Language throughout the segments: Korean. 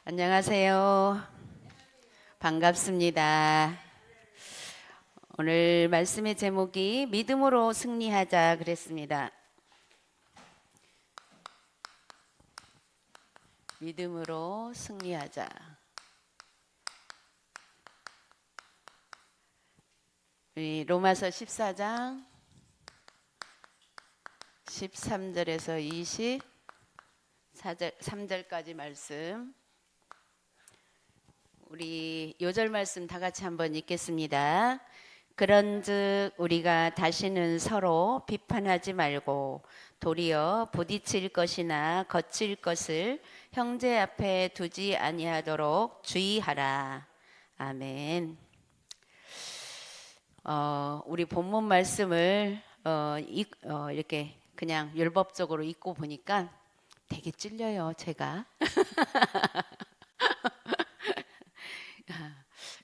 안녕하세요. 반갑습니다. 오늘 말씀의 제목이 믿음으로 승리하자 그랬습니다. 믿음으로 승리하자. 우리 로마서 14장 13절에서 23절까지 말씀, 우리 요절 말씀 다 같이 한번 읽겠습니다. 그런즉 우리가 다시는 서로 비판하지 말고 도리어 부딪힐 것이나 거칠 것을 형제 앞에 두지 아니하도록 주의하라. 아멘. 우리 본문 말씀을 이렇게 그냥 율법적으로 읽고 보니까 되게 찔려요, 제가.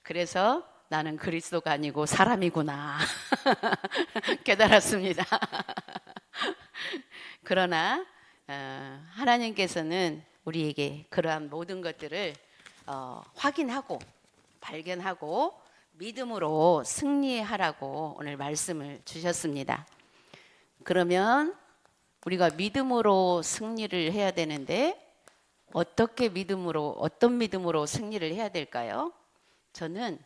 그래서 나는 그리스도가 아니고 사람이구나 깨달았습니다. 그러나 하나님께서는 우리에게 그러한 모든 것들을 확인하고 발견하고 믿음으로 승리하라고 오늘 말씀을 주셨습니다. 그러면 우리가 믿음으로 승리를 해야 되는데 어떤 믿음으로 승리를 해야 될까요? 저는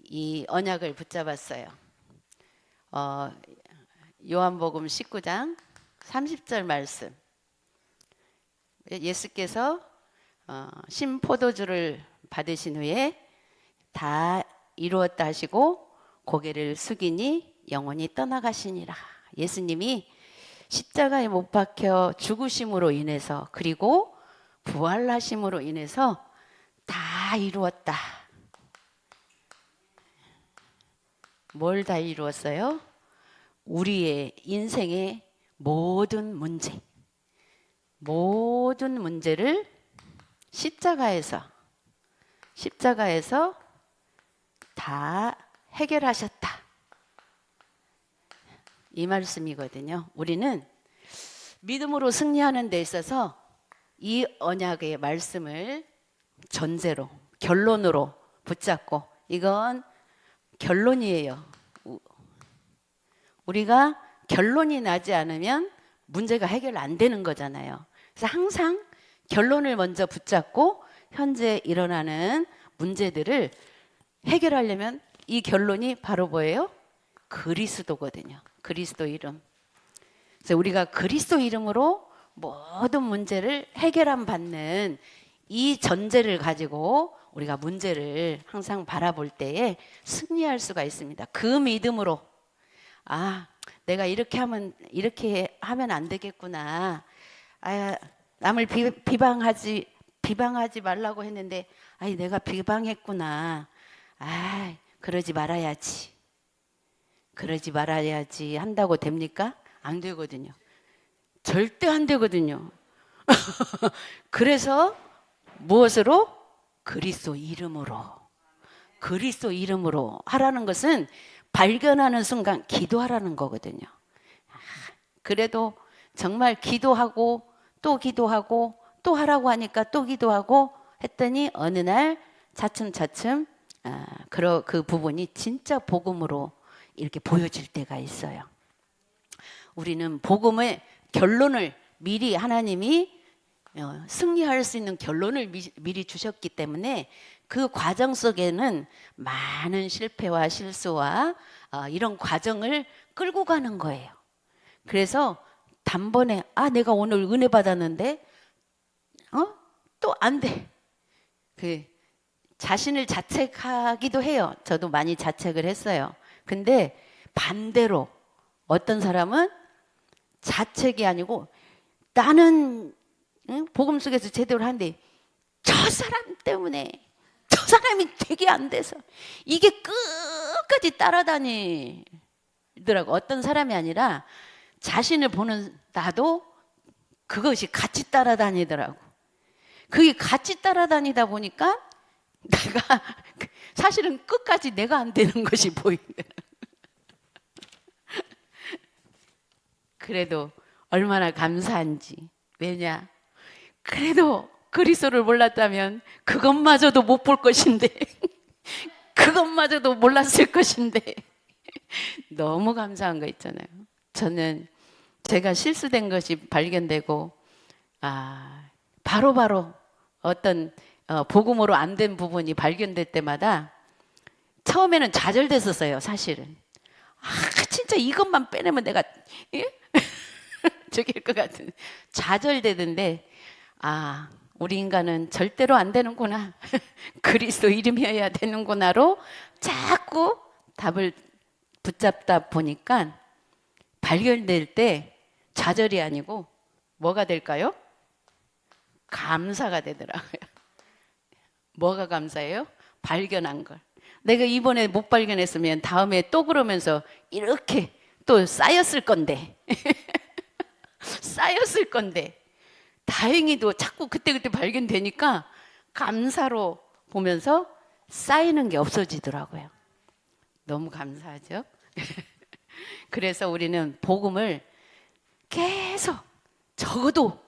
이 언약을 붙잡았어요. 요한복음 19장 30절 말씀. 예수께서 신포도주를 받으신 후에 다 이루었다 하시고 고개를 숙이니 영원히 떠나가시니라. 예수님이 십자가에 못 박혀 죽으심으로 인해서 그리고 부활하심으로 인해서 다 이루었다. 뭘 다 이루었어요? 우리의 인생의 모든 문제를 십자가에서 다 해결하셨다. 이 말씀이거든요. 우리는 믿음으로 승리하는 데 있어서 이 언약의 말씀을 전제로, 결론으로 붙잡고, 이건 결론이에요. 우리가 결론이 나지 않으면 문제가 해결 안 되는 거잖아요. 그래서 항상 결론을 먼저 붙잡고 현재 일어나는 문제들을 해결하려면 이 결론이 바로 뭐예요? 그리스도거든요. 그리스도 이름. 그래서 우리가 그리스도 이름으로 모든 문제를 해결함 받는 이 전제를 가지고 우리가 문제를 항상 바라볼 때에 승리할 수가 있습니다. 그 믿음으로, 내가 이렇게 하면 안 되겠구나. 남을 비방하지 말라고 했는데, 내가 비방했구나. 그러지 말아야지 한다고 됩니까? 안 되거든요. 절대 안 되거든요. 그래서 무엇으로? 그리스도 이름으로 하라는 것은 발견하는 순간 기도하라는 거거든요. 그래도 정말 기도하고 또 하라고 하니까 또 기도하고 했더니 어느 날 차츰 그 부분이 진짜 복음으로 이렇게 보여질 때가 있어요. 우리는 복음의 결론을 미리 하나님이 승리할 수 있는 결론을 미리 주셨기 때문에 그 과정 속에는 많은 실패와 실수와 이런 과정을 끌고 가는 거예요. 그래서 단번에 내가 오늘 은혜 받았는데 또 안 돼. 자신을 자책하기도 해요. 저도 많이 자책을 했어요. 근데 반대로 어떤 사람은 자책이 아니고 나는 복음 속에서 제대로 하는데 저 사람 때문에 저 사람이 되게 안 돼서 이게 끝까지 따라다니더라고. 어떤 사람이 아니라 자신을 보는 나도 그것이 같이 따라다니더라고. 그게 같이 따라다니다 보니까 내가 사실은 끝까지 내가 안 되는 것이 보이더라고. 그래도 얼마나 감사한지. 왜냐? 그래도 그리스도를 몰랐다면 그것마저도 못 볼 것인데 그것마저도 몰랐을 것인데 너무 감사한 거 있잖아요. 저는 제가 실수된 것이 발견되고 바로바로 어떤 복음으로 안 된 부분이 발견될 때마다 처음에는 좌절됐었어요. 사실은 진짜 이것만 빼내면 내가 저길 것 같은 좌절되던데 우리 인간은 절대로 안 되는구나. 그리스도 이름이어야 되는구나로 자꾸 답을 붙잡다 보니까 발견될 때 좌절이 아니고 뭐가 될까요? 감사가 되더라고요. 뭐가 감사해요? 발견한 걸. 내가 이번에 못 발견했으면 다음에 또 그러면서 이렇게 또 쌓였을 건데 쌓였을 건데 다행히도 자꾸 그때그때 발견되니까 감사로 보면서 쌓이는 게 없어지더라고요. 너무 감사하죠? 그래서 우리는 복음을 계속 적어도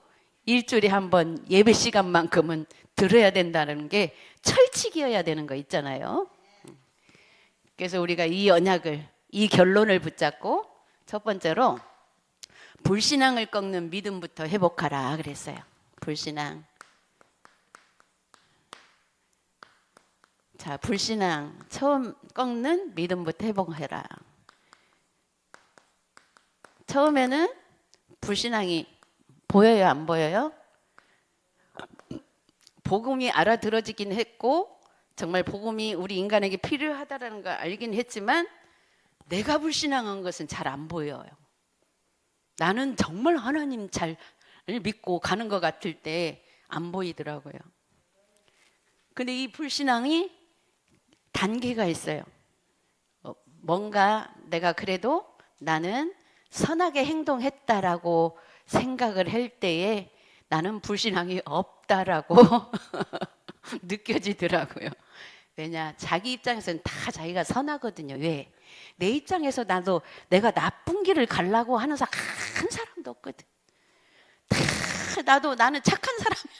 일주일에 한 번 예배 시간만큼은 들어야 된다는 게 철칙이어야 되는 거 있잖아요. 그래서 우리가 이 언약을, 이 결론을 붙잡고 첫 번째로 불신앙을 꺾는 믿음부터 회복하라 그랬어요. 불신앙. 자, 불신앙 처음 꺾는 믿음부터 회복해라. 처음에는 불신앙이 보여요, 안 보여요? 복음이 알아들어지긴 했고 정말 복음이 우리 인간에게 필요하다는 걸 알긴 했지만 내가 불신앙한 것은 잘 안 보여요. 나는 정말 하나님 잘 믿고 가는 것 같을 때 안 보이더라고요. 근데 이 불신앙이 단계가 있어요. 뭔가 내가 그래도 나는 선하게 행동했다라고 생각을 할 때에 나는 불신앙이 없다라고 느껴지더라고요. 왜냐, 자기 입장에서는 다 자기가 선하거든요. 왜? 내 입장에서 나도 내가 나쁜 길을 가려고 하는 사람 한 사람도 없거든. 다 나는 착한 사람이야.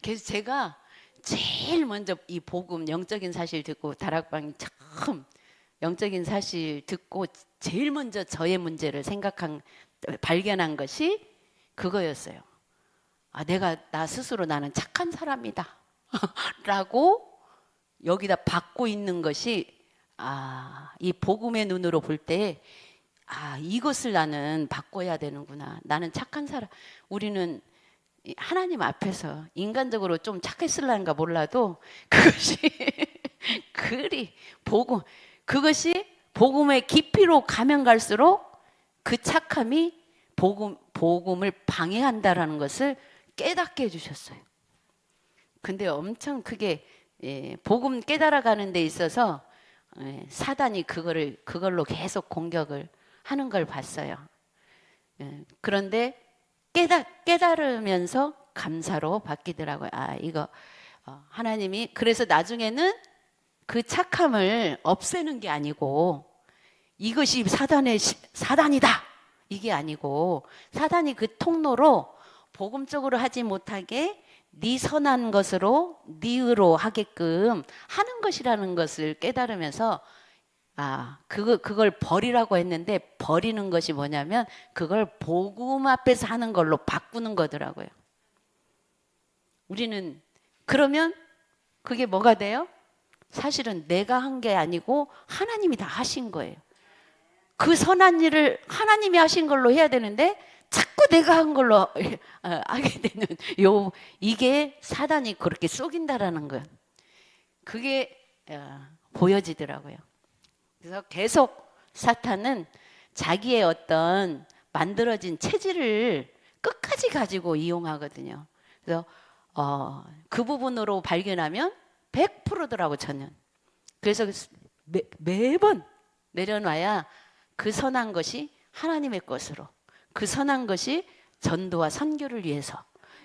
그래서 제가 제일 먼저 이 복음 영적인 사실 듣고 다락방이 처음 영적인 사실 듣고 제일 먼저 저의 문제를 발견한 것이 그거였어요. 내가 나 스스로 나는 착한 사람이다 라고 여기다 받고 있는 것이 이 복음의 눈으로 볼 때 이것을 나는 바꿔야 되는구나. 나는 착한 사람. 우리는 하나님 앞에서 인간적으로 좀 착했을란가 몰라도 그것이 그것이 복음의 깊이로 가면 갈수록 그 착함이 복음을 방해한다라는 것을 깨닫게 해주셨어요. 근데 엄청 크게 복음 깨달아가는 데 있어서 사단이 그걸로 계속 공격을 하는 걸 봤어요. 그런데 깨달으면서 감사로 바뀌더라고요. 이거 하나님이 그래서 나중에는 그 착함을 없애는 게 아니고 이것이 사단이다 이게 아니고 사단이 그 통로로 복음적으로 하지 못하게 네 선한 것으로 네의로 하게끔 하는 것이라는 것을 깨달으면서 그걸 버리라고 했는데 버리는 것이 뭐냐면 그걸 복음 앞에서 하는 걸로 바꾸는 거더라고요. 우리는 그러면 그게 뭐가 돼요? 사실은 내가 한 게 아니고 하나님이 다 하신 거예요. 그 선한 일을 하나님이 하신 걸로 해야 되는데 자꾸 내가 한 걸로 하게 되는 이게 사단이 그렇게 속인다라는 거예요. 그게 보여지더라고요. 그래서 계속 사탄은 자기의 어떤 만들어진 체질을 끝까지 가지고 이용하거든요. 그래서 그 부분으로 발견하면 100%더라고 저는. 그래서 매번 내려놔야 그 선한 것이 하나님의 것으로 그 선한 것이 전도와 선교를 위해서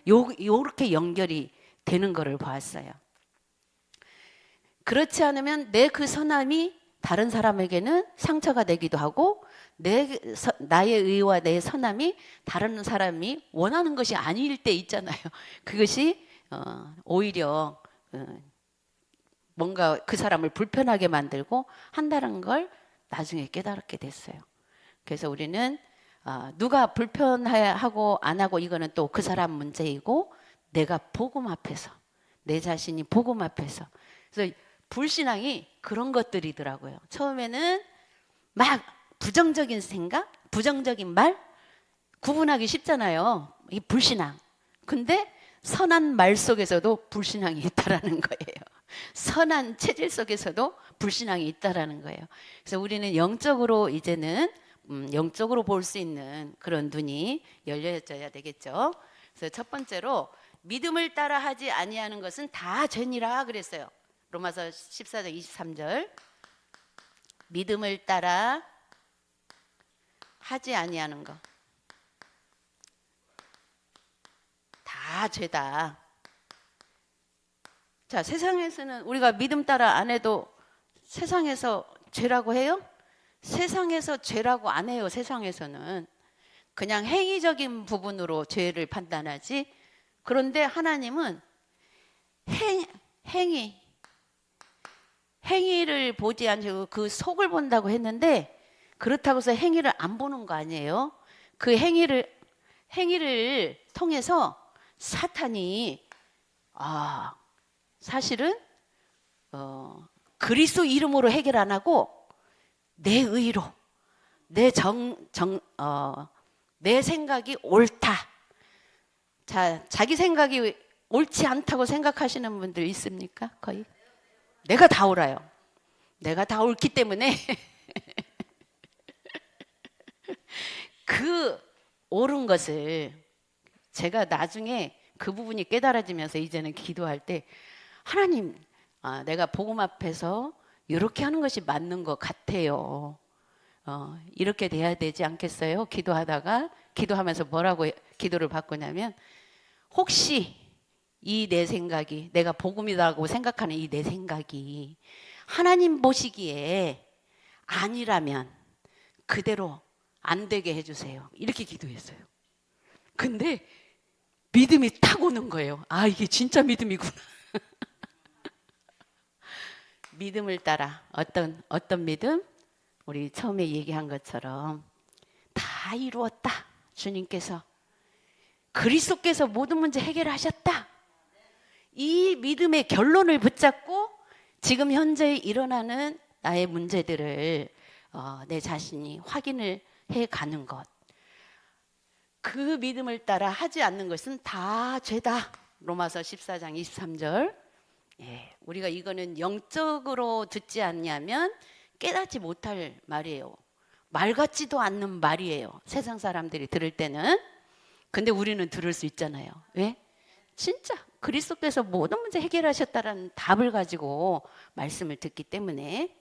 요렇게 연결이 되는 것을 보았어요. 그렇지 않으면 내 그 선함이 다른 사람에게는 상처가 되기도 하고 나의 의와 내 선함이 다른 사람이 원하는 것이 아닐 때 있잖아요. 그것이 오히려 뭔가 그 사람을 불편하게 만들고 한다는 걸 나중에 깨달게 됐어요. 그래서 우리는 누가 불편하고 안 하고 이거는 또 그 사람 문제이고, 내가 복음 앞에서, 내 자신이 복음 앞에서. 그래서 불신앙이 그런 것들이더라고요. 처음에는 막 부정적인 생각, 부정적인 말 구분하기 쉽잖아요. 이 불신앙. 근데 선한 말 속에서도 불신앙이 있다라는 거예요. 선한 체질 속에서도 불신앙이 있다라는 거예요. 그래서 우리는 영적으로 이제는 영적으로 볼 수 있는 그런 눈이 열려져야 되겠죠. 그래서 첫 번째로 믿음을 따라 하지 아니하는 것은 다 죄니라 그랬어요. 로마서 14장 23절. 믿음을 따라 하지 아니하는 것 다 죄다. 자, 세상에서는 우리가 믿음 따라 안 해도 세상에서 죄라고 해요? 세상에서 죄라고 안 해요. 세상에서는 그냥 행위적인 부분으로 죄를 판단하지. 그런데 하나님은 행위를 보지 않고 그 속을 본다고 했는데, 그렇다고 해서 행위를 안 보는 거 아니에요. 그 행위를 통해서 사탄이 사실은 그리스도 이름으로 해결 안 하고 내 의로 내 생각이 옳다. 자, 자기 생각이 옳지 않다고 생각하시는 분들 있습니까? 거의 내가 다 옳아요. 내가 다 옳기 때문에 그 옳은 것을 제가 나중에 그 부분이 깨달아지면서 이제는 기도할 때, 하나님, 내가 복음 앞에서 이렇게 하는 것이 맞는 것 같아요. 이렇게 돼야 되지 않겠어요? 기도하면서 뭐라고 기도를 바꾸냐면, 혹시 이 내 생각이, 내가 복음이라고 생각하는 이 내 생각이 하나님 보시기에 아니라면 그대로 안 되게 해주세요. 이렇게 기도했어요. 근데 믿음이 탁 오는 거예요. 이게 진짜 믿음이구나. 믿음을 따라 어떤 믿음? 우리 처음에 얘기한 것처럼 다 이루었다. 주님께서 그리스도께서 모든 문제 해결하셨다. 이 믿음의 결론을 붙잡고 지금 현재 일어나는 나의 문제들을 내 자신이 확인을 해가는 것. 그 믿음을 따라 하지 않는 것은 다 죄다. 로마서 14장 23절. 우리가 이거는 영적으로 듣지 않냐면 깨닫지 못할 말이에요. 말 같지도 않는 말이에요. 세상 사람들이 들을 때는. 근데 우리는 들을 수 있잖아요. 왜? 진짜 그리스도께서 모든 문제 해결하셨다는 답을 가지고 말씀을 듣기 때문에.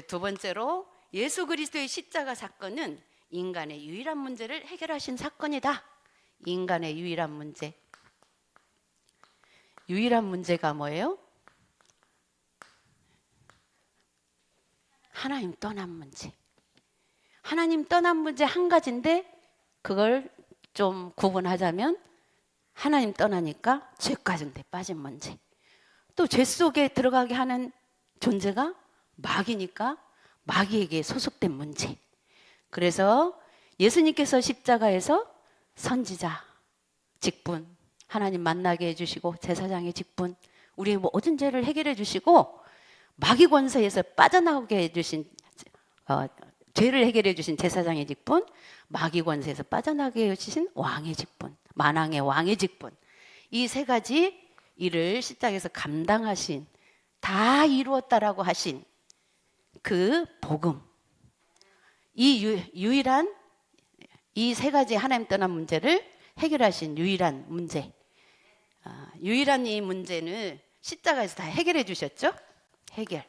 두 번째로, 예수 그리스도의 십자가 사건은 인간의 유일한 문제를 해결하신 사건이다. 인간의 유일한 문제. 유일한 문제가 뭐예요? 하나님 떠난 문제. 하나님 떠난 문제 한 가지인데, 그걸 좀 구분하자면 하나님 떠나니까 죄 가운데 빠진 문제. 또 죄 속에 들어가게 하는 존재가 마귀니까 마귀에게 소속된 문제. 그래서 예수님께서 십자가에서 선지자 직분, 하나님 만나게 해주시고 제사장의 직분, 우리의 모든 죄를 해결해 주시고 마귀 권세에서 빠져나오게 해주신 죄를 해결해 주신 제사장의 직분, 마귀 권세에서 빠져나게 해주신 왕의 직분, 만왕의 왕의 직분, 이 세 가지 일을 십자가에서 감당하신, 다 이루었다라고 하신 그 복음, 유일한 이 세 가지 하나님 떠난 문제를 해결하신 유일한 문제, 유일한 이 문제는 십자가에서 다 해결해 주셨죠? 해결.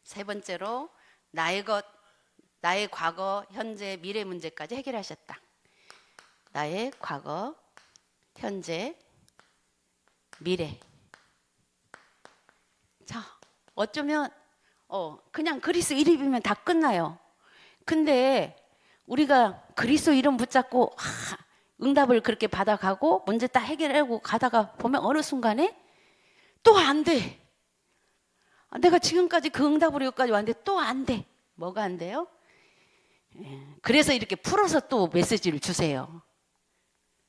세 번째로, 나의 과거, 현재, 미래 문제까지 해결하셨다. 나의 과거, 현재, 미래. 자, 어쩌면 그냥 그리스도 이름이면 다 끝나요. 근데 우리가 그리스도 이름 붙잡고 응답을 그렇게 받아가고 문제 딱 해결하고 가다가 보면 어느 순간에 또 안 돼. 내가 지금까지 그 응답으로 여기까지 왔는데 또 안 돼. 뭐가 안 돼요? 그래서 이렇게 풀어서 또 메시지를 주세요.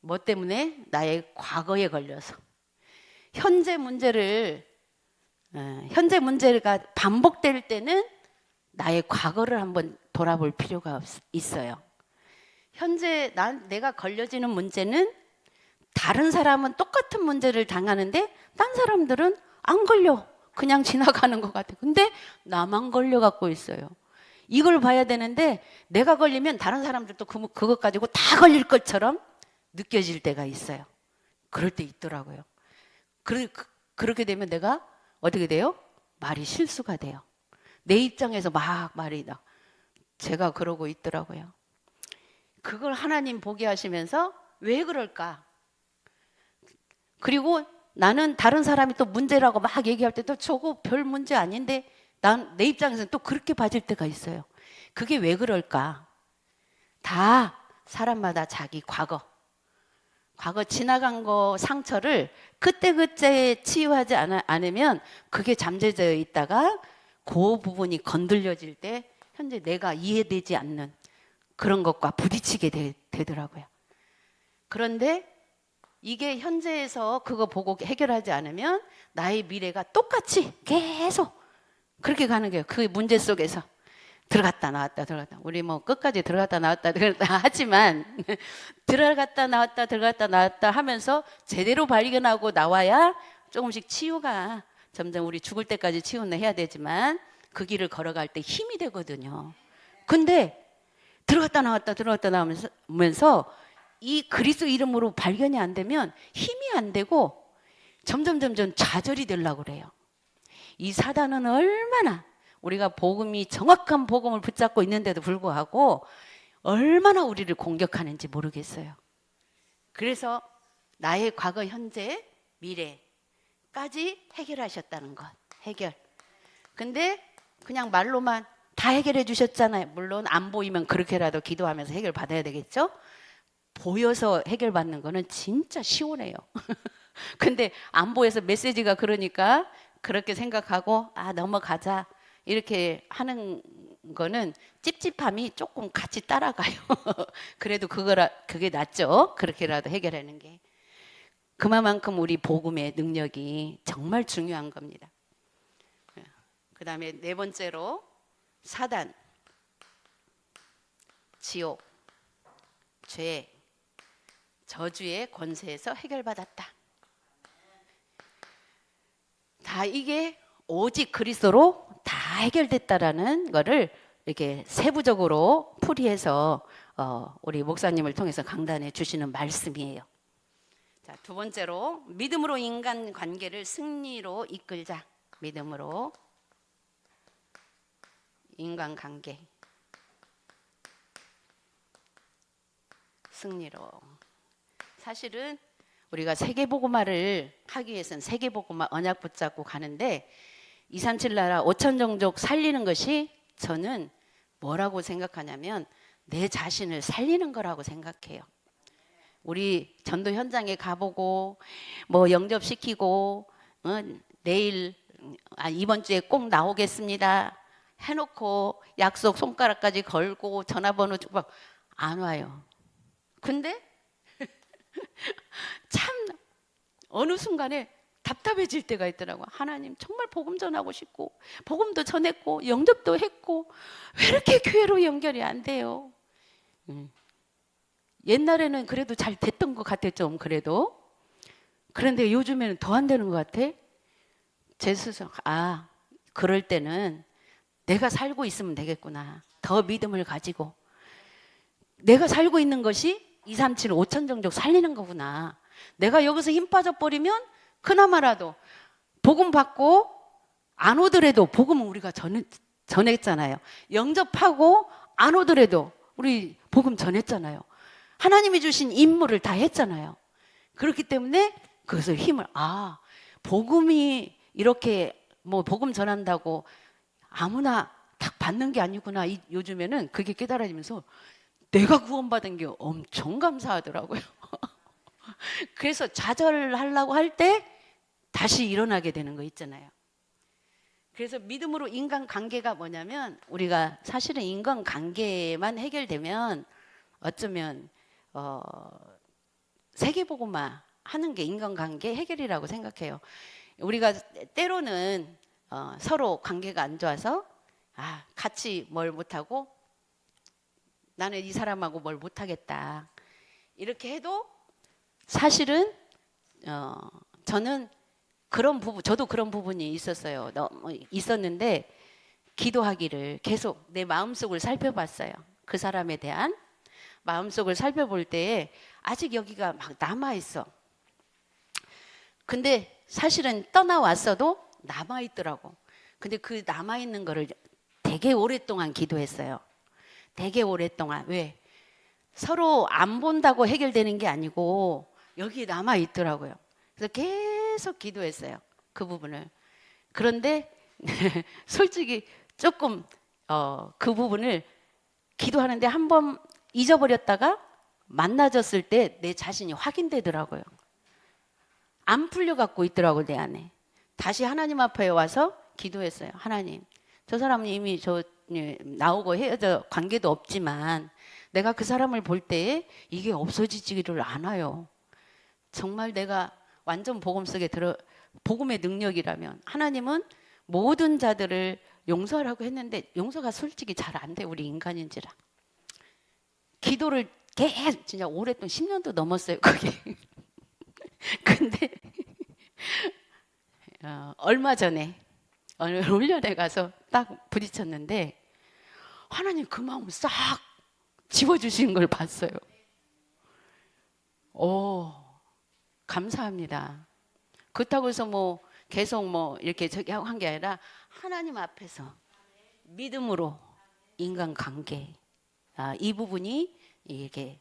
뭐 때문에? 나의 과거에 걸려서. 현재 문제가 반복될 때는 나의 과거를 한번 돌아볼 필요가 있어요. 현재 내가 걸려지는 문제는 다른 사람은 똑같은 문제를 당하는데 딴 사람들은 안 걸려. 그냥 지나가는 것 같아. 근데 나만 걸려갖고 있어요. 이걸 봐야 되는데 내가 걸리면 다른 사람들도 그것 가지고 다 걸릴 것처럼 느껴질 때가 있어요. 그럴 때 있더라고요. 그렇게 되면 내가 어떻게 돼요? 말이 실수가 돼요. 내 입장에서 막 말이 나. 제가 그러고 있더라고요. 그걸 하나님 보게 하시면서 왜 그럴까? 그리고 나는 다른 사람이 또 문제라고 막 얘기할 때도 저거 별 문제 아닌데 내 입장에서는 또 그렇게 봐질 때가 있어요. 그게 왜 그럴까? 다 사람마다 자기 과거 지나간 거 상처를 그때 치유하지 않으면 그게 잠재져 있다가 그 부분이 건들려질 때 현재 내가 이해되지 않는 그런 것과 부딪히게 되더라고요. 그런데 이게 현재에서 그거 보고 해결하지 않으면 나의 미래가 똑같이 계속 그렇게 가는 거예요. 그 문제 속에서 들어갔다 나왔다 우리 뭐 끝까지 들어갔다 나왔다 하지만 들어갔다 나왔다 하면서 제대로 발견하고 나와야 조금씩 치유가 점점 우리 죽을 때까지 치유는 해야 되지만 그 길을 걸어갈 때 힘이 되거든요. 근데 들어갔다 나오면서 이 그리스도 이름으로 발견이 안 되면 힘이 안 되고 점점 좌절이 되려고 그래요. 이 사단은 얼마나 우리가 정확한 복음을 붙잡고 있는데도 불구하고 얼마나 우리를 공격하는지 모르겠어요. 그래서 나의 과거, 현재, 미래까지 해결하셨다는 것. 해결. 근데 그냥 말로만 다 해결해 주셨잖아요. 물론 안 보이면 그렇게라도 기도하면서 해결 받아야 되겠죠. 보여서 해결받는 거는 진짜 시원해요. 근데 안 보여서 메시지가 그러니까 그렇게 생각하고 넘어가자 이렇게 하는 거는 찝찝함이 조금 같이 따라가요. 그래도 그게 낫죠. 그렇게라도 해결하는 게. 그만큼 우리 복음의 능력이 정말 중요한 겁니다. 그 다음에 네 번째로 사단, 지옥, 죄, 저주의 권세에서 해결받았다. 다 이게 오직 그리스도로 다 해결됐다라는 거를 이렇게 세부적으로 풀이해서 우리 목사님을 통해서 강단해 주시는 말씀이에요. 자, 두 번째로 믿음으로 인간 관계를 승리로 이끌자. 믿음으로 인간 관계 승리로. 사실은 우리가 세계복음화를 하기 위해서는 세계복음화 언약 붙잡고 가는데 237 나라 5천 종족 살리는 것이 저는 뭐라고 생각하냐면 내 자신을 살리는 거라고 생각해요. 우리 전도 현장에 가보고 뭐 영접시키고 내일 이번 주에 꼭 나오겠습니다 해놓고 약속 손가락까지 걸고 전화번호 주고 안 와요. 근데 참 어느 순간에 답답해질 때가 있더라고. 하나님 정말 복음 전하고 싶고 복음도 전했고 영접도 했고 왜 이렇게 교회로 연결이 안 돼요? 옛날에는 그래도 잘 됐던 것 같아. 좀 그래도. 그런데 요즘에는 더 안 되는 것 같아. 제 스스로 그럴 때는 내가 살고 있으면 되겠구나. 더 믿음을 가지고 내가 살고 있는 것이 237 5천 종족 살리는 거구나. 내가 여기서 힘 빠져버리면 그나마라도 복음 받고 안 오더라도 복음은 우리가 전했잖아요. 영접하고 안 오더라도 우리 복음 전했잖아요. 하나님이 주신 임무를 다 했잖아요. 그렇기 때문에 그것을 힘을 복음이 이렇게 뭐 복음 전한다고 아무나 딱 받는 게 아니구나. 요즘에는 그게 깨달아지면서 내가 구원받은 게 엄청 감사하더라고요. 그래서 좌절하려고 할 때 다시 일어나게 되는 거 있잖아요. 그래서 믿음으로 인간관계가 뭐냐면, 우리가 사실은 인간관계만 해결되면 어쩌면 세계복음화 하는 게 인간관계 해결이라고 생각해요. 우리가 때로는 서로 관계가 안 좋아서 같이 뭘 못하고 나는 이 사람하고 뭘 못하겠다 이렇게 해도, 사실은 저는 저도 그런 부분이 있었어요. 있었는데 기도하기를 계속 내 마음속을 살펴봤어요. 그 사람에 대한 마음속을 살펴볼 때에 아직 여기가 막 남아있어. 근데 사실은 떠나왔어도 남아있더라고. 근데 그 남아있는 거를 되게 오랫동안 기도했어요. 되게 오랫동안. 왜? 서로 안 본다고 해결되는 게 아니고 여기 남아있더라고요. 그래서 계속 기도했어요. 그 부분을. 그런데 솔직히 조금 그 부분을 기도하는데 한번 잊어버렸다가 만나졌을 때 내 자신이 확인되더라고요. 안 풀려갖고 있더라고요, 내 안에. 다시 하나님 앞에 와서 기도했어요. 하나님, 저 사람은 이미 나오고 헤어져 관계도 없지만 내가 그 사람을 볼 때에 이게 없어지지를 않아요. 정말 내가 완전 복음 속에 복음의 능력이라면 하나님은 모든 자들을 용서하라고 했는데 용서가 솔직히 잘 안 돼, 우리 인간인지라. 기도를 계속 진짜 오랫동안 10년도 넘었어요, 그게. 근데 얼마 전에 어느 훈련에 가서 딱 부딪혔는데 하나님 그 마음 싹 지워주신 걸 봤어요. 오, 감사합니다. 그렇다고 해서 뭐 계속 뭐 이렇게 저기 하고 한 게 아니라 하나님 앞에서 믿음으로 인간관계, 이 부분이 이게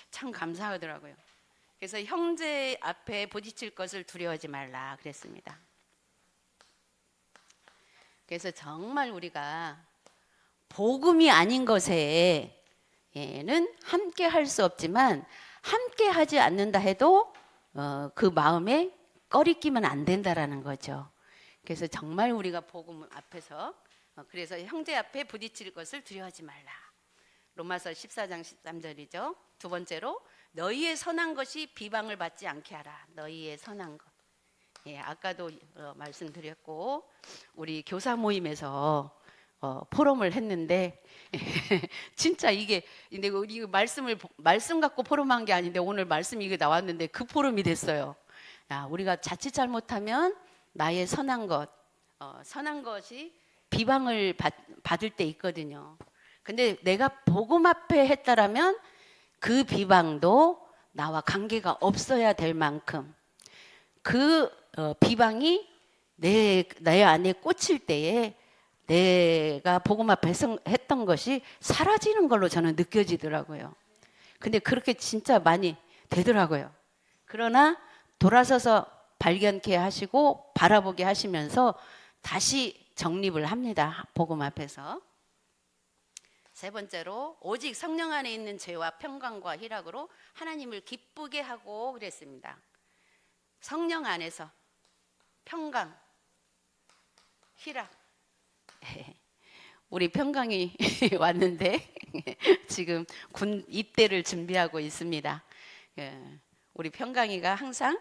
참 감사하더라고요. 그래서 형제 앞에 부딪힐 것을 두려워하지 말라 그랬습니다. 그래서 정말 우리가 복음이 아닌 것에는 함께 할 수 없지만 함께 하지 않는다 해도 그 마음에 꺼리끼면 안 된다라는 거죠. 그래서 정말 우리가 복음 앞에서 그래서 형제 앞에 부딪힐 것을 두려워하지 말라. 로마서 14장 13절이죠. 두 번째로 너희의 선한 것이 비방을 받지 않게 하라. 너희의 선한 것. 예, 아까도 말씀드렸고 우리 교사 모임에서 포럼을 했는데 진짜 이게 근데 우리 말씀 갖고 포럼한 게 아닌데 오늘 말씀이 이게 나왔는데 그 포럼이 됐어요. 야, 우리가 자칫 잘못하면 나의 선한 것이 비방을 받을 때 있거든요. 근데 내가 복음 앞에 했다라면 그 비방도 나와 관계가 없어야 될 만큼 그 비방이 내 안에 꽂힐 때에 내가 복음 앞에 했던 것이 사라지는 걸로 저는 느껴지더라고요. 근데 그렇게 진짜 많이 되더라고요. 그러나 돌아서서 발견케 하시고 바라보게 하시면서 다시 정립을 합니다. 복음 앞에서. 세 번째로 오직 성령 안에 있는 죄와 평강과 희락으로 하나님을 기쁘게 하고 그랬습니다. 성령 안에서 평강, 희락. 우리 평강이 왔는데 지금 군 입대를 준비하고 있습니다. 우리 평강이가 항상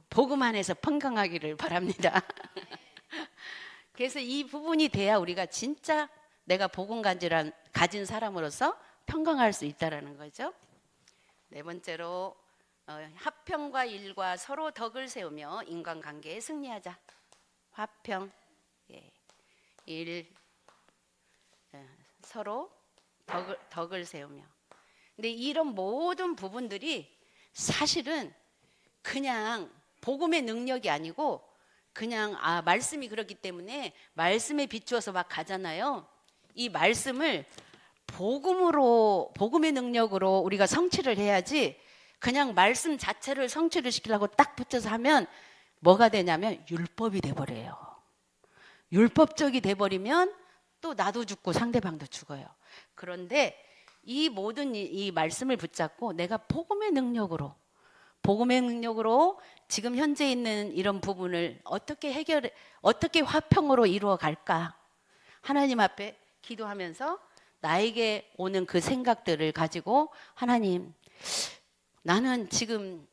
복음 안에서 평강하기를 바랍니다. 그래서 이 부분이 돼야 우리가 진짜 내가 복음 가진 사람으로서 평강할 수 있다라는 거죠. 네 번째로 화평과 일과 서로 덕을 세우며 인간관계에 승리하자. 화평, 일, 서로 덕을 세우며. 근데 이런 모든 부분들이 사실은 그냥 복음의 능력이 아니고 그냥 말씀이 그렇기 때문에 말씀에 비추어서 막 가잖아요. 이 말씀을 복음의 능력으로 우리가 성취를 해야지 그냥 말씀 자체를 성취를 시키려고 딱 붙여서 하면 뭐가 되냐면 율법이 돼버려요. 율법적이 돼버리면 또 나도 죽고 상대방도 죽어요. 그런데 이 모든 이 말씀을 붙잡고 내가 복음의 능력으로 지금 현재 있는 이런 부분을 어떻게 화평으로 이루어 갈까? 하나님 앞에 기도하면서 나에게 오는 그 생각들을 가지고 하나님, 나는 지금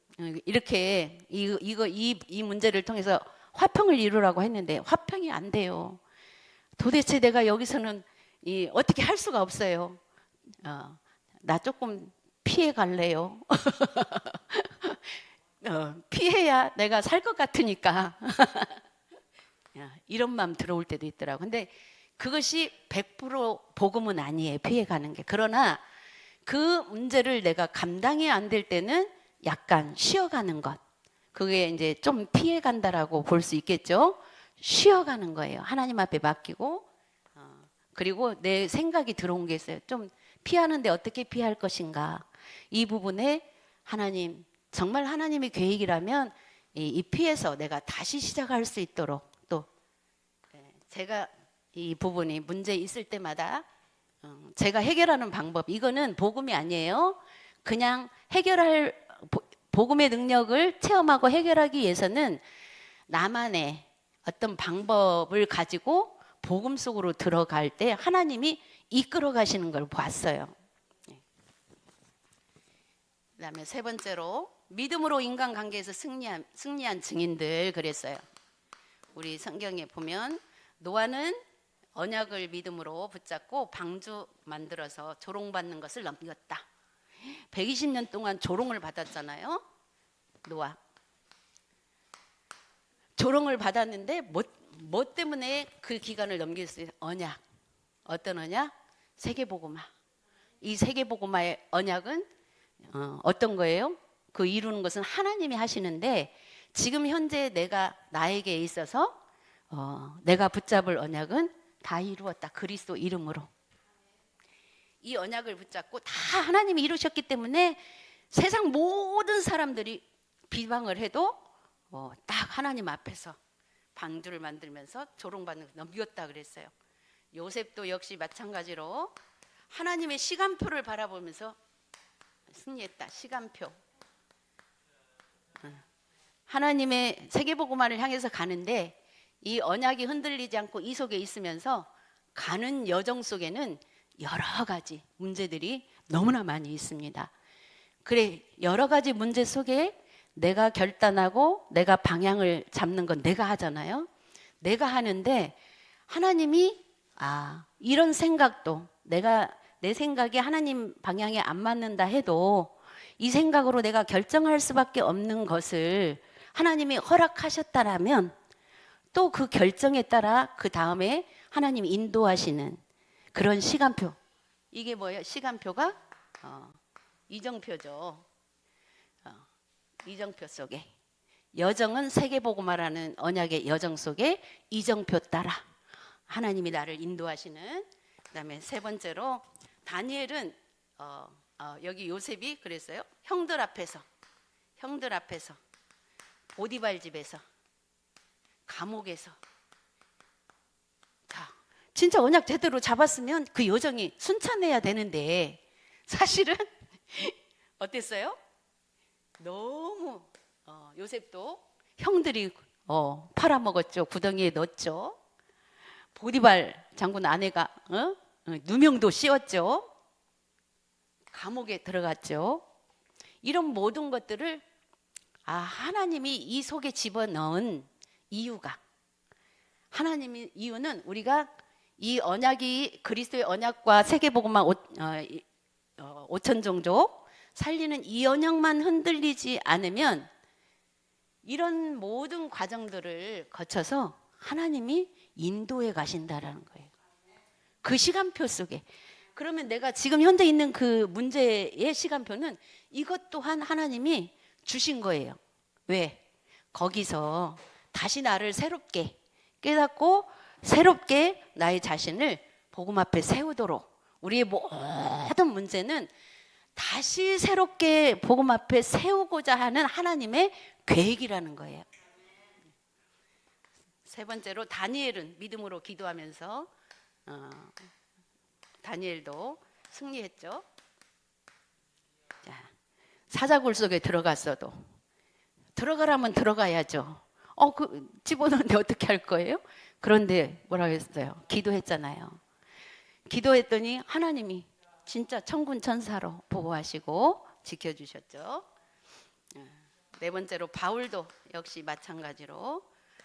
이렇게 이 문제를 통해서 화평을 이루라고 했는데 화평이 안 돼요. 도대체 내가 여기서는 어떻게 할 수가 없어요. 나 조금 피해 갈래요. 피해야 내가 살 것 같으니까. 이런 마음 들어올 때도 있더라고. 근데 그것이 100% 복음은 아니에요. 피해 가는 게. 그러나 그 문제를 내가 감당이 안 될 때는 약간 쉬어가는 것. 그게 이제 좀 피해 간다라고 볼 수 있겠죠. 쉬어가는 거예요. 하나님 앞에 맡기고. 그리고 내 생각이 들어온 게 있어요. 좀 피하는데 어떻게 피할 것인가. 이 부분에 하나님, 정말 하나님의 계획이라면 이 피해서 내가 다시 시작할 수 있도록, 또 제가 이 부분이 문제 있을 때마다 제가 해결하는 방법, 이거는 복음이 아니에요. 그냥 해결할 복음의 능력을 체험하고 해결하기 위해서는 나만의 어떤 방법을 가지고 복음 속으로 들어갈 때 하나님이 이끌어 가시는 걸 봤어요. 그다음에 세 번째로 믿음으로 인간관계에서 승리한 증인들 그랬어요. 우리 성경에 보면 노아는 언약을 믿음으로 붙잡고 방주 만들어서 조롱받는 것을 넘겼다. 120년 동안 조롱을 받았잖아요. 노아. 조롱을 받았는데 뭐 때문에 그 기간을 넘길 수 있어요? 언약. 어떤 언약? 세계복음화. 이 세계복음화의 언약은 어떤 거예요? 그 이루는 것은 하나님이 하시는데 지금 현재 나에게 있어서 내가 붙잡을 언약은 다 이루었다. 그리스도 이름으로. 이 언약을 붙잡고 다 하나님이 이루셨기 때문에 세상 모든 사람들이 비방을 해도 딱 하나님 앞에서 방주를 만들면서 조롱받는 걸 넘겼다 그랬어요. 요셉도 역시 마찬가지로 하나님의 시간표를 바라보면서 승리했다. 시간표. 하나님의 세계복음화를 향해서 가는데 이 언약이 흔들리지 않고 이 속에 있으면서 가는 여정 속에는 여러 가지 문제들이 너무나 많이 있습니다. 그래, 여러 가지 문제 속에 내가 결단하고 내가 방향을 잡는 건 내가 하잖아요. 내가 하는데 하나님이 이런 생각도 내 생각이 하나님 방향에 안 맞는다 해도 이 생각으로 내가 결정할 수밖에 없는 것을 하나님이 허락하셨다라면 또 그 결정에 따라 그 다음에 하나님이 인도하시는 그런 시간표. 이게 뭐예요? 시간표가 이정표죠. 이정표 속에 여정은 세계복음화라는 언약의 여정 속에 이정표 따라 하나님이 나를 인도하시는. 그다음에 세 번째로 다니엘은 여기 요셉이 그랬어요. 형들 앞에서 보디발 집에서 감옥에서 진짜 언약 제대로 잡았으면 그 여정이 순탄해야 되는데 사실은 어땠어요? 너무 요셉도 형들이 팔아먹었죠. 구덩이에 넣었죠. 보디발 장군 아내가 누명도 씌웠죠. 감옥에 들어갔죠. 이런 모든 것들을 하나님이 이 속에 집어넣은 이유가, 하나님의 이유는 우리가 이 언약이 그리스도의 언약과 세계복음화 5천 종족 살리는 이 언약만 흔들리지 않으면 이런 모든 과정들을 거쳐서 하나님이 인도해 가신다라는 거예요. 그 시간표 속에. 그러면 내가 지금 현재 있는 그 문제의 시간표는 이것 또한 하나님이 주신 거예요. 왜? 거기서 다시 나를 새롭게 깨닫고 새롭게 나의 자신을 복음 앞에 세우도록, 우리의 모든 문제는 다시 새롭게 복음 앞에 세우고자 하는 하나님의 계획이라는 거예요. 세 번째로 다니엘은 믿음으로 기도하면서 어, 다니엘도 승리했죠. 자, 사자굴 속에 들어갔어도 들어가라면 들어가야죠. 집어넣는데 어떻게 할 거예요? 그런데 뭐라고 했어요? 기도했잖아요. 기도했더니 하나님이 진짜 천군 천사로 보호하시고 지켜주셨죠. 네 번째로 바울도 역시 마찬가지로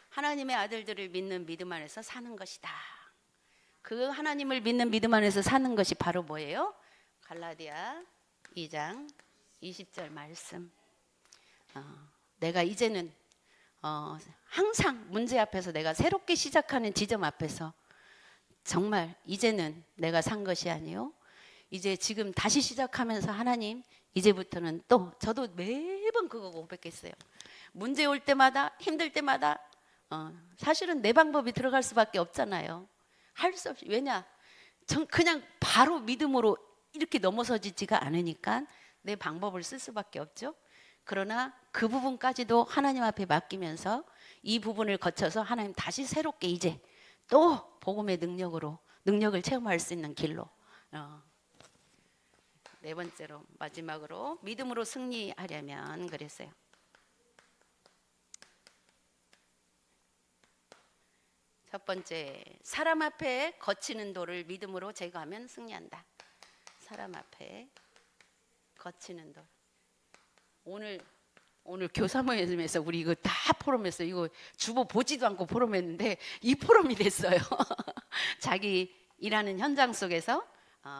하나님의 아들들을 믿는 믿음 안에서 사는 것이다. 그 하나님을 믿는 믿음 안에서 사는 것이 바로 뭐예요? 갈라디아 2장 20절 말씀. 내가 이제는 항상 문제 앞에서 내가 새롭게 시작하는 지점 앞에서 정말 이제는 내가 산 것이 아니요, 이제 지금 다시 시작하면서 하나님 이제부터는 또 저도 매번 그거 고백했어요. 문제 올 때마다 힘들 때마다 사실은 내 방법이 들어갈 수밖에 없잖아요. 할 수 없이. 왜냐? 그냥 바로 믿음으로 이렇게 넘어서지지가 않으니까 내 방법을 쓸 수밖에 없죠. 그러나 그 부분까지도 하나님 앞에 맡기면서 이 부분을 거쳐서 하나님 다시 새롭게 이제 또 복음의 능력을 체험할 수 있는 길로. 네 번째로 마지막으로 믿음으로 승리하려면 그랬어요. 첫 번째, 사람 앞에 거치는 돌을 믿음으로 제거하면 승리한다. 사람 앞에 거치는 돌. 오늘 교사모임에서 우리 이거 다 포럼했어요. 이거 주보 보지도 않고 포럼했는데 이 포럼이 됐어요. 자기 일하는 현장 속에서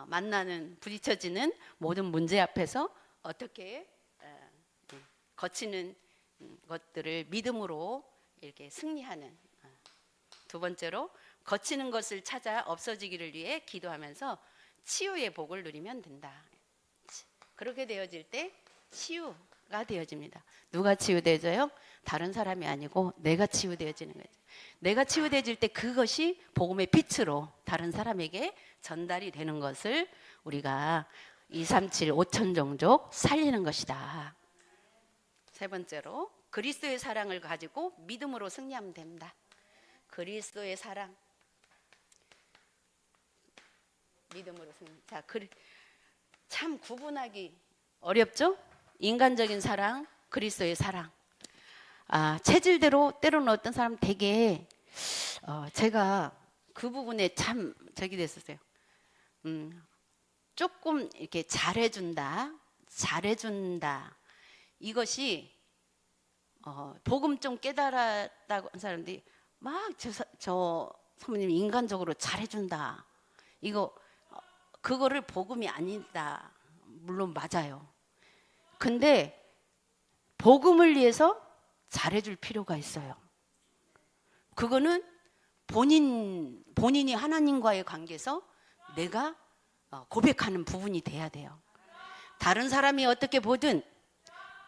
만나는 부딪혀지는 모든 문제 앞에서 어떻게 거치는 것들을 믿음으로 이렇게 승리하는. 두 번째로 거치는 것을 찾아 없어지기를 위해 기도하면서 치유의 복을 누리면 된다. 그렇게 되어질 때 치유가 되어집니다. 누가 치유되어져요? 다른 사람이 아니고 내가 치유되어지는 거죠. 내가 치유되어질 때 그것이 복음의 빛으로 다른 사람에게 전달이 되는 것을 우리가 237 5천 종족 살리는 것이다. 세 번째로 그리스도의 사랑을 가지고 믿음으로 승리하면 됩니다. 그리스도의 사랑, 믿음으로 승리. 자, 참 구분하기 어렵죠? 인간적인 사랑, 그리스도의 사랑. 체질대로 때로는 어떤 사람 되게 제가 그 부분에 참 저기 됐었어요. 조금 이렇게 잘해준다. 이것이 복음 좀 깨달았다고 한 사람들이 막 저 사모님 인간적으로 잘해준다. 그거를 복음이 아니다. 물론 맞아요. 근데 복음을 위해서 잘해줄 필요가 있어요. 그거는 본인이 하나님과의 관계에서 내가 고백하는 부분이 돼야 돼요. 다른 사람이 어떻게 보든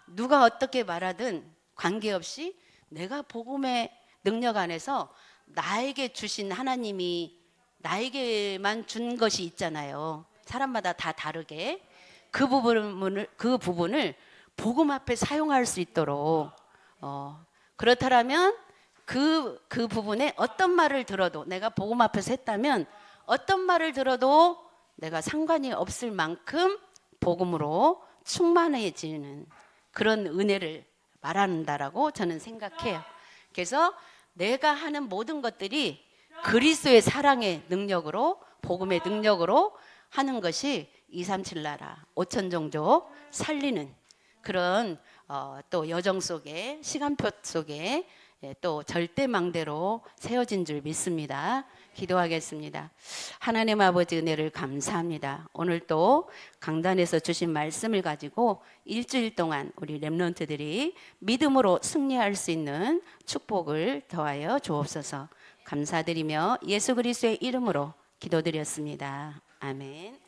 누가 어떻게 말하든 관계없이 내가 복음의 능력 안에서 나에게 주신 하나님이 나에게만 준 것이 있잖아요. 사람마다 다 다르게 그 부분을 복음 앞에 사용할 수 있도록 그렇다면 그 부분에 어떤 말을 들어도 내가 복음 앞에서 했다면 어떤 말을 들어도 내가 상관이 없을 만큼 복음으로 충만해지는 그런 은혜를 말한다라고 저는 생각해요. 그래서 내가 하는 모든 것들이 그리스도의 사랑의 능력으로 복음의 능력으로 하는 것이 237 나라 5천 종족 살리는 그런 또 여정 속에 시간표 속에 또 절대망대로 세워진 줄 믿습니다. 기도하겠습니다. 하나님 아버지 은혜를 감사합니다. 오늘 또 강단에서 주신 말씀을 가지고 일주일 동안 우리 렘넌트들이 믿음으로 승리할 수 있는 축복을 더하여 주옵소서. 감사드리며 예수 그리스도의 이름으로 기도드렸습니다. 아멘.